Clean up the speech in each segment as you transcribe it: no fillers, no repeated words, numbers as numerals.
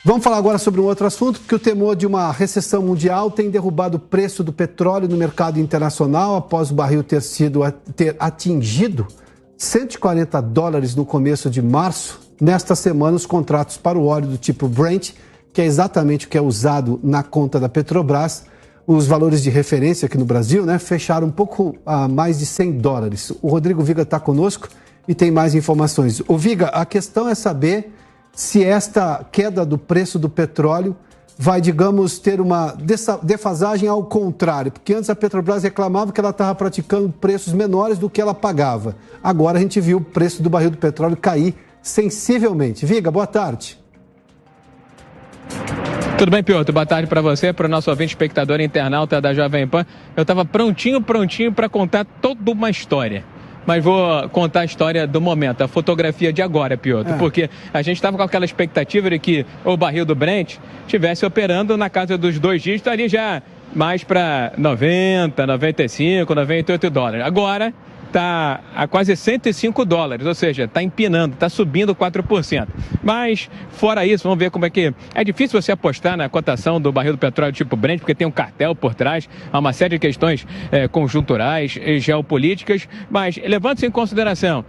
Vamos falar agora sobre um outro assunto, porque o temor de uma recessão mundial tem derrubado o preço do petróleo no mercado internacional após o barril ter atingido $140 no começo de março. Nesta semana, os contratos para o óleo do tipo Brent, que é exatamente o que é usado na conta da Petrobras, os valores de referência aqui no Brasil, fecharam um pouco a mais de $100. O Rodrigo Viga está conosco e tem mais informações. Ô Viga, a questão é saber se esta queda do preço do petróleo vai, digamos, ter uma defasagem ao contrário, porque antes a Petrobras reclamava que ela estava praticando preços menores do que ela pagava. Agora a gente viu o preço do barril do petróleo cair sensivelmente. Viga, boa tarde. Tudo bem, Piotr? Boa tarde para você, para o nosso ouvinte, espectador e internauta da Jovem Pan. Eu estava prontinho para contar toda uma história. Mas vou contar a história do momento, a fotografia de agora, Piotr, porque a gente estava com aquela expectativa de que o barril do Brent estivesse operando na casa dos 2 dígitos, ali já mais para 90, 95, 98 dólares. Agora está a quase $105, ou seja, está empinando, está subindo 4%. Mas, fora isso, vamos ver como é que... É difícil você apostar na cotação do barril do petróleo tipo Brent, porque tem um cartel por trás, há uma série de questões conjunturais e geopolíticas, mas levando-se em consideração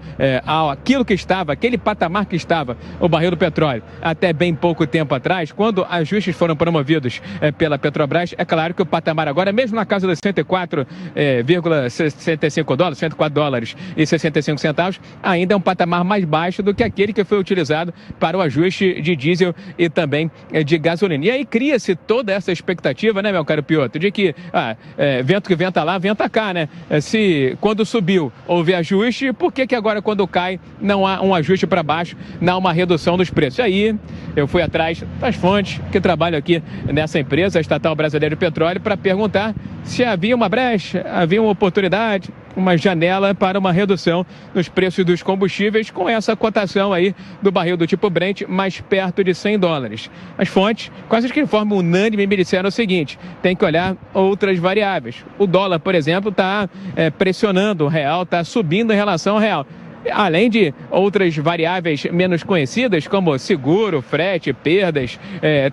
aquilo que estava, aquele patamar que estava o barril do petróleo até bem pouco tempo atrás, quando ajustes foram promovidos pela Petrobras, é claro que o patamar agora, mesmo na casa dos $104,65, $104,65, ainda é um patamar mais baixo do que aquele que foi utilizado para o ajuste de diesel e também de gasolina. E aí cria-se toda essa expectativa, meu caro Piotr, de que vento que venta lá, venta cá, Se quando subiu houve ajuste, por que agora quando cai não há um ajuste para baixo, não há uma redução dos preços? E aí eu fui atrás das fontes que trabalham aqui nessa empresa, a Estatal Brasileira de Petróleo, para perguntar se havia uma brecha, havia uma oportunidade, uma janela para uma redução nos preços dos combustíveis com essa cotação aí do barril do tipo Brent mais perto de $100. As fontes, quase que de forma unânime, me disseram o seguinte: tem que olhar outras variáveis. O dólar, por exemplo, está pressionando o real, está subindo em relação ao real. Além de outras variáveis menos conhecidas, como seguro, frete, perdas,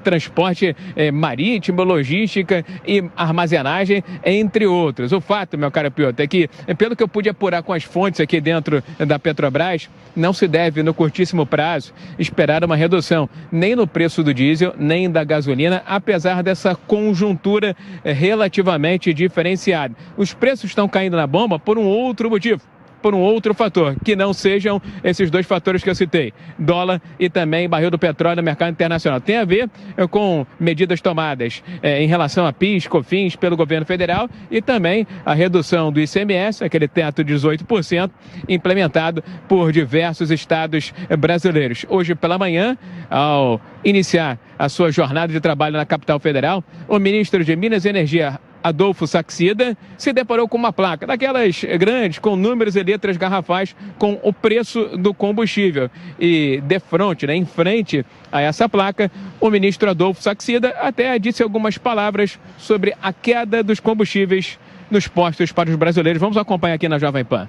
transporte marítimo, logística e armazenagem, entre outros. O fato, meu caro Piotr, é que, pelo que eu pude apurar com as fontes aqui dentro da Petrobras, não se deve, no curtíssimo prazo, esperar uma redução nem no preço do diesel, nem da gasolina, apesar dessa conjuntura relativamente diferenciada. Os preços estão caindo na bomba por um outro motivo, por um outro fator, que não sejam esses 2 fatores que eu citei, dólar e também barril do petróleo no mercado internacional. Tem a ver com medidas tomadas em relação a PIS, COFINS pelo governo federal e também a redução do ICMS, aquele teto de 18%, implementado por diversos estados brasileiros. Hoje pela manhã, ao iniciar a sua jornada de trabalho na capital federal, o ministro de Minas e Energia, Adolfo Saxida, se deparou com uma placa daquelas grandes, com números e letras garrafais, com o preço do combustível. E de frente, em frente a essa placa, o ministro Adolfo Saxida até disse algumas palavras sobre a queda dos combustíveis nos postos para os brasileiros. Vamos acompanhar aqui na Jovem Pan.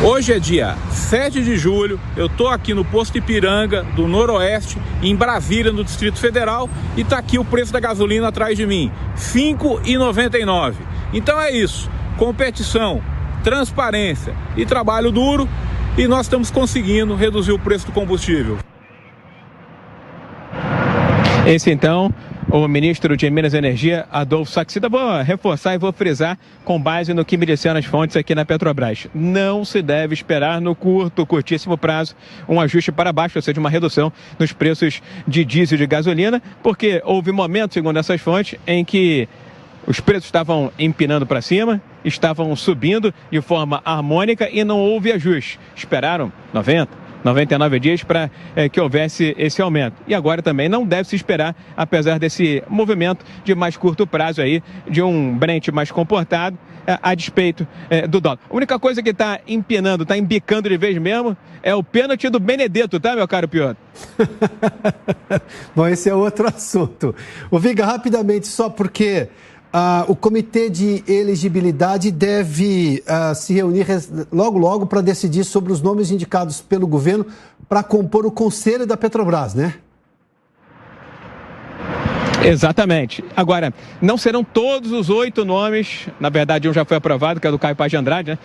Hoje é dia 7 de julho, eu estou aqui no posto Ipiranga do Noroeste, em Brasília, no Distrito Federal, e está aqui o preço da gasolina atrás de mim, R$ 5,99. Então é isso, competição, transparência e trabalho duro, e nós estamos conseguindo reduzir o preço do combustível. Esse então, o ministro de Minas e Energia, Adolfo Saxida. Vou reforçar e vou frisar com base no que me disseram as fontes aqui na Petrobras. Não se deve esperar no curtíssimo prazo um ajuste para baixo, ou seja, uma redução nos preços de diesel e de gasolina, porque houve momentos, segundo essas fontes, em que os preços estavam empinando para cima, estavam subindo de forma harmônica e não houve ajuste. Esperaram 99 dias para que houvesse esse aumento. E agora também não deve se esperar, apesar desse movimento de mais curto prazo aí, de um Brent mais comportado, a despeito do dólar. A única coisa que está empinando, está embicando de vez mesmo, é o pênalti do Benedetto, tá, meu caro Piotr? Bom, esse é outro assunto. O Viga, rapidamente, só porque o Comitê de Elegibilidade deve se reunir logo para decidir sobre os nomes indicados pelo governo para compor o Conselho da Petrobras, né? Exatamente. Agora, não serão todos os 8 nomes, na verdade um já foi aprovado, que é do Caio Paz de Andrade, né?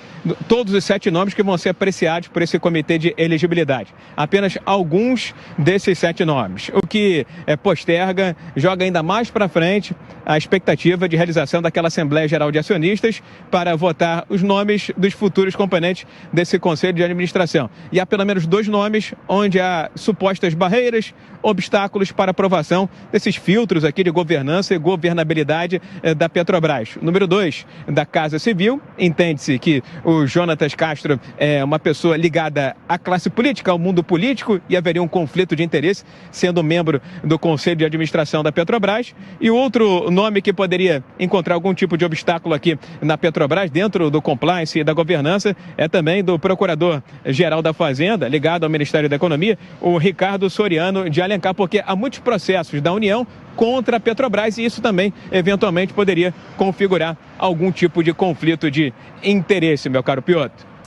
Todos os 7 nomes que vão ser apreciados por esse comitê de elegibilidade. Apenas alguns desses 7 nomes, o que posterga, joga ainda mais para frente a expectativa de realização daquela Assembleia Geral de Acionistas para votar os nomes dos futuros componentes desse Conselho de Administração. E há pelo menos 2 nomes onde há supostas barreiras, obstáculos para aprovação desses filtros aqui de governança e governabilidade da Petrobras. Número 2, da Casa Civil. Entende-se que o Jonatas Castro é uma pessoa ligada à classe política, ao mundo político, e haveria um conflito de interesse sendo membro do Conselho de Administração da Petrobras. E outro nome que poderia encontrar algum tipo de obstáculo aqui na Petrobras, dentro do compliance e da governança, é também do Procurador-Geral da Fazenda, ligado ao Ministério da Economia, o Ricardo Soriano de Alencar, porque há muitos processos da União contra a Petrobras e isso também, eventualmente, poderia configurar algum tipo de conflito de interesse, meu caro Piotr.